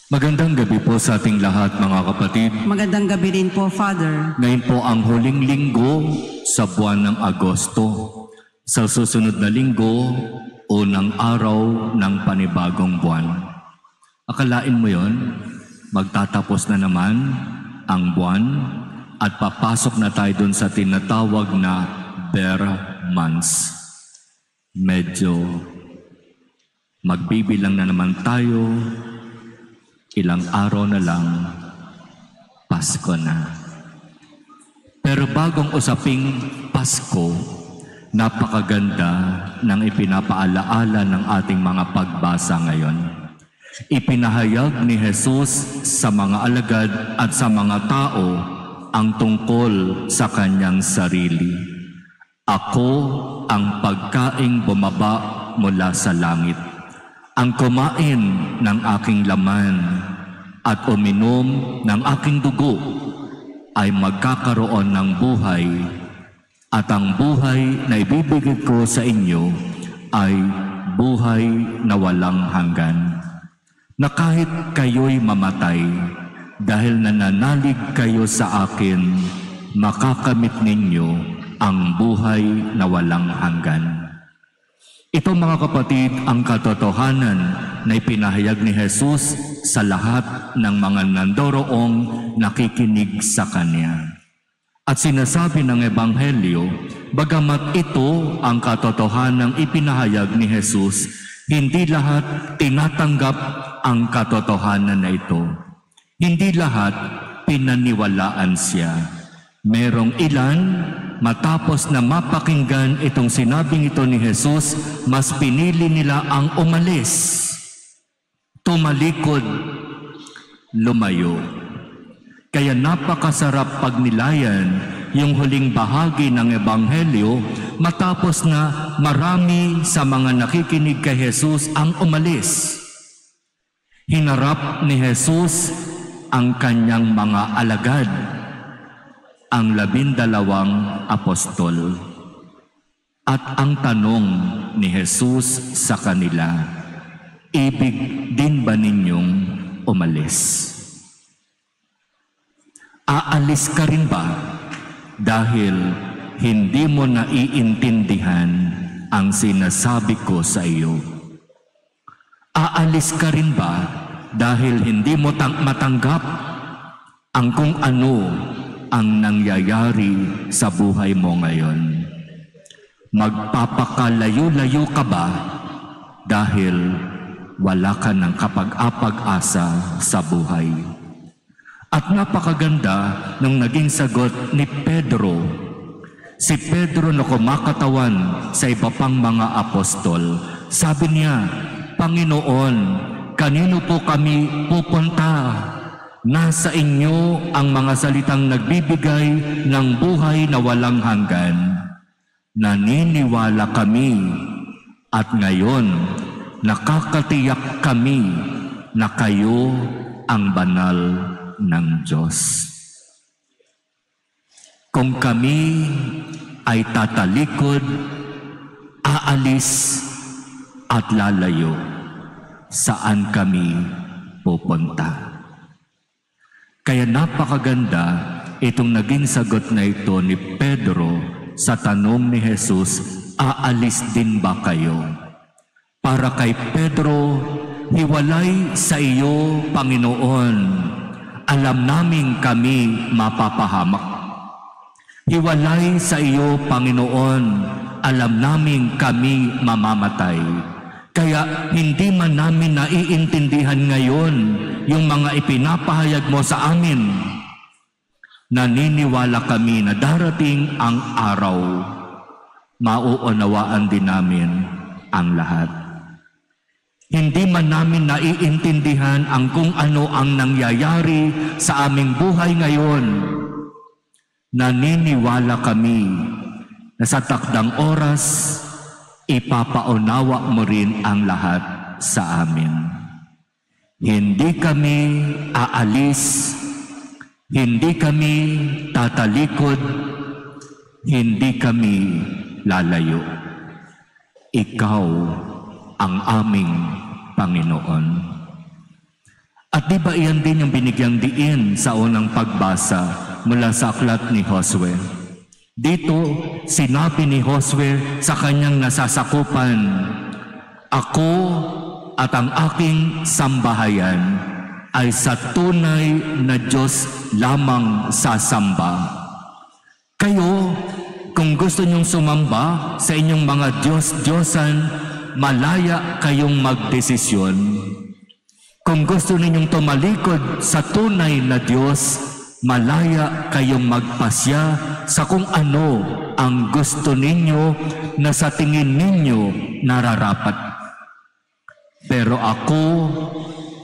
Magandang gabi po sa ating lahat, mga kapatid. Magandang gabi rin po, Father. Ngayon po ang huling linggo sa buwan ng Agosto. Sa susunod na linggo, unang araw ng panibagong buwan. Akalain mo yon, magtatapos na naman ang buwan at papasok na tayo dun sa tinatawag na bare months. Medyo magbibilang na naman tayo. Ilang araw na lang, Pasko na. Pero bagong usaping Pasko, napakaganda ng ipinapaalaala ng ating mga pagbasa ngayon. Ipinahayag ni Jesus sa mga alagad at sa mga tao ang tungkol sa kanyang sarili. Ako ang pagkaing bumaba mula sa langit. Ang kumain ng aking laman at uminom ng aking dugo ay magkakaroon ng buhay, at ang buhay na ibibigay ko sa inyo ay buhay na walang hanggan. Na kahit kayo'y mamatay, dahil nananalig kayo sa akin, makakamit ninyo ang buhay na walang hanggan. Ito, mga kapatid, ang katotohanan na ipinahayag ni Jesus sa lahat ng mga nandoroong nakikinig sa Kanya. At sinasabi ng Ebanghelyo, bagamat ito ang katotohanang ipinahayag ni Jesus, hindi lahat tinatanggap ang katotohanan na ito. Hindi lahat pinaniwalaan siya. Merong ilan, matapos na mapakinggan itong sinabing ito ni Jesus, mas pinili nila ang umalis, tumalikod, lumayo. Kaya napakasarap pagnilayan yung huling bahagi ng Ebanghelyo matapos na marami sa mga nakikinig kay Jesus ang umalis. Hinarap ni Jesus ang kanyang mga alagad, ang 12 apostol. At ang tanong ni Jesus sa kanila, ibig din ba ninyong umalis? Aalis ka rin ba dahil hindi mo naiintindihan ang sinasabi ko sa iyo? Aalis ka rin ba dahil hindi mo matanggap ang kung ano ang nangyayari sa buhay mo ngayon? Magpapakalayo-layo ka ba dahil wala ka ng kapag-apag-asa sa buhay? At napakaganda nung naging sagot ni Pedro. Si Pedro na kumakatawan sa iba pang mga apostol, sabi niya, Panginoon, kanino po kami pupunta? Nasa inyo ang mga salitang nagbibigay ng buhay na walang hanggan. Naniniwala kami at ngayon nakakatiyak kami na kayo ang banal ng Diyos. Kung kami ay tatalikod, aalis at lalayo, saan kami pupunta? Kaya napakaganda itong naging sagot na ito ni Pedro sa tanong ni Jesus, aalis din ba kayo? Para kay Pedro, hiwalay sa iyo, Panginoon. Alam namin kami mapapahamak. Hiwalay sa iyo, Panginoon. Alam namin kami mamamatay. Kaya hindi man namin naiintindihan ngayon yung mga ipinapahayag mo sa amin. Naniniwala kami na darating ang araw, mauunawaan din namin ang lahat. Hindi man namin naiintindihan ang kung ano ang nangyayari sa aming buhay ngayon. Naniniwala kami na sa takdang oras, ipapaunawa mo rin ang lahat sa amin. Hindi kami aalis, hindi kami tatalikod, hindi kami lalayo. Ikaw ang aming Panginoon. At di ba iyan din yung binigyang diin sa unang pagbasa mula sa aklat ni Josue? Dito, sinabi ni Josue sa kanyang nasasakupan, "Ako at ang aking sambahayan ay sa tunay na Diyos lamang sasamba. Kayo, kung gusto niyong sumamba sa inyong mga Diyos-Diyosan, malaya kayong magdesisyon. Kung gusto ninyong tumalikod sa tunay na Diyos, malaya kayong magpasya sa kung ano ang gusto ninyo na sa tingin ninyo nararapat. Pero ako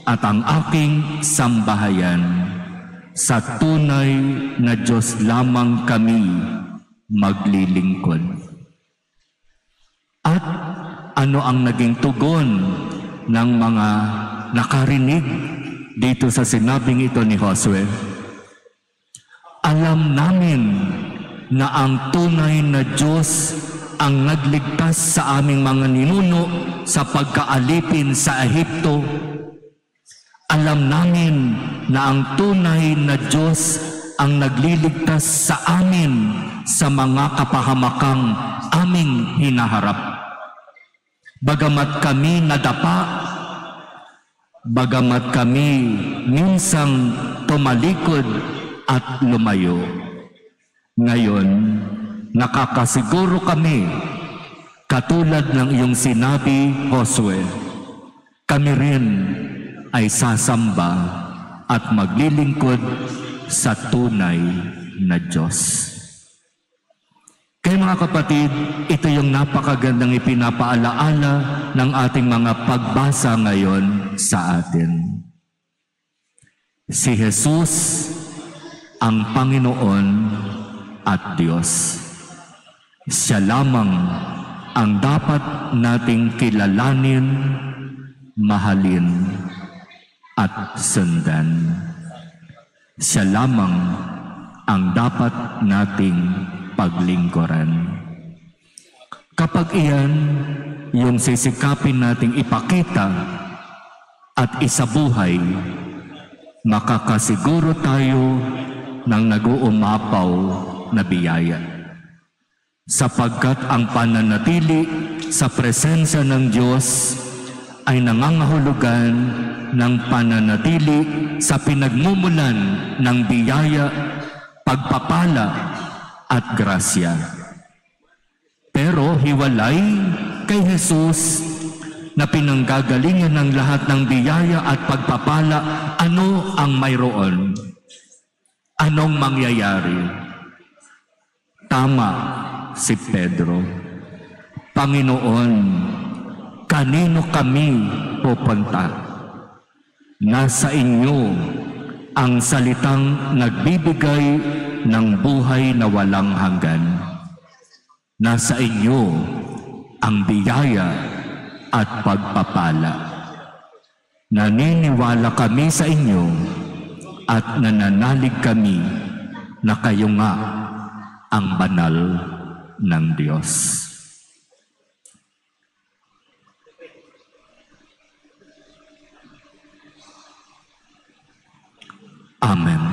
at ang aking sambahayan, sa tunay na Diyos lamang kami maglilingkod." At ano ang naging tugon ng mga nakarinig dito sa sinabing ito ni Josue? Alam namin na ang tunay na Diyos ang nagligtas sa aming mga ninuno sa pagkaalipin sa Ehipto. Alam namin na ang tunay na Diyos ang nagliligtas sa amin sa mga kapahamakang aming hinaharap. Bagamat kami nadapa, bagamat kami minsang tumalikod at lumayo, ngayon nakakasiguro kami, katulad ng iyong sinabi, Josue, kami rin ay sasamba at maglilingkod sa tunay na Diyos. Kaya mga kapatid, ito yung napakagandang ipinapaalaala ng ating mga pagbasa ngayon sa atin. Si Jesus ang Panginoon at Diyos. Siya lamang ang dapat nating kilalanin, mahalin, at sundan. Siya lamang ang dapat nating paglingkuran. Kapag iyan yung sisikapin nating ipakita at isabuhay, makakasiguro tayo ng nag-uumapaw na biyaya. Sapagkat ang pananatili sa presensya ng Diyos ay nangangahulugan ng pananatili sa pinagmumulan ng biyaya, pagpapala, at grasya. Pero hiwalay kay Jesus na pinanggagalingan ng lahat ng biyaya at pagpapala, ano ang mayroon? Anong mangyayari? Tama si Pedro. Panginoon, kanino kami pupunta? Nasa inyo ang salitang nagbibigay ng buhay na walang hanggan. Nasa inyo ang biyaya at pagpapala. Naniniwala kami sa inyo at nananalig kami na kayo nga ang banal ng Diyos. Amen.